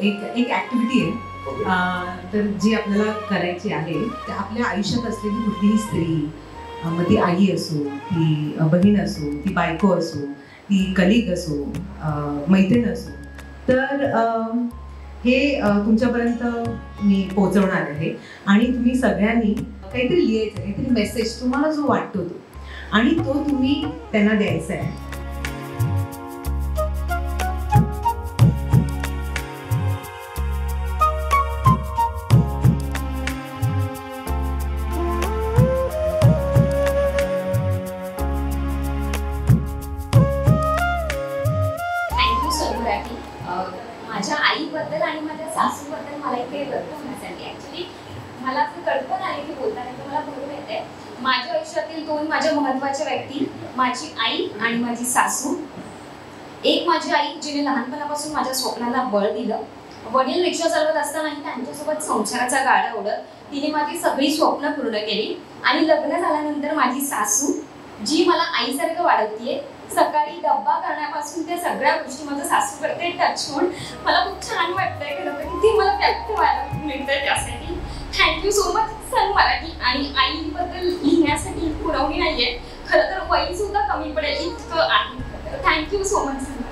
एक ऍक्टिव्हिटी आहे तर जी आपल्याला करायची आहे. आपल्या आयुष्यात असलेली कुठलीही स्त्री, मग ती आई असो, ती बहीण असो, ती बायको असो, ती कलिग असो, मैत्रीण असो, तर हे तुमच्यापर्यंत मी पोहोचवणार आहे आणि तुम्ही सगळ्यांनी काहीतरी लिहायचं, काहीतरी मेसेज तुम्हाला जो वाटतो तो, आणि तो तुम्ही त्यांना द्यायचा आहे. माझ्या आईबद्दल आणि माझ्या सासूबद्दल मला इथे व्यक्त होण्यासाठी ऍक्च्युली मला असं कल्पना आली की बोलताना तर मला भरून येते. माझ्या आयुष्यातील दोन माझ्या महत्त्वाच्या व्यक्ती, माझी आई आणि माझी सासू. एक माझी आई, जिने लहानपणापासून माझ्या स्वप्नाला बळ दिलं. वडील रिक्षा चालवत असतानाही त्यांच्यासोबत संसाराचा गाडा ओढत तिने माझी सगळी स्वप्न पूर्ण केली. आणि लग्न झाल्यानंतर माझी सासू, जी मला आईसारखं वाढवतीये. सकाळी डब्बा करण्यापासून त्या सगळ्या गोष्टी माझं सासू करते. टच होऊन मला खूप छान वाटतंय खरं तर, की मला व्यक्त व्हायला मिळतंय. त्यासाठी थँक्यू सो मच सन मराठी. आणि आईबद्दल लिहिण्यासाठी पुरवणी नाहीये, खरं तर वही सुद्धा कमी पडेल इतकं आहे. थँक्यू सो मच सन.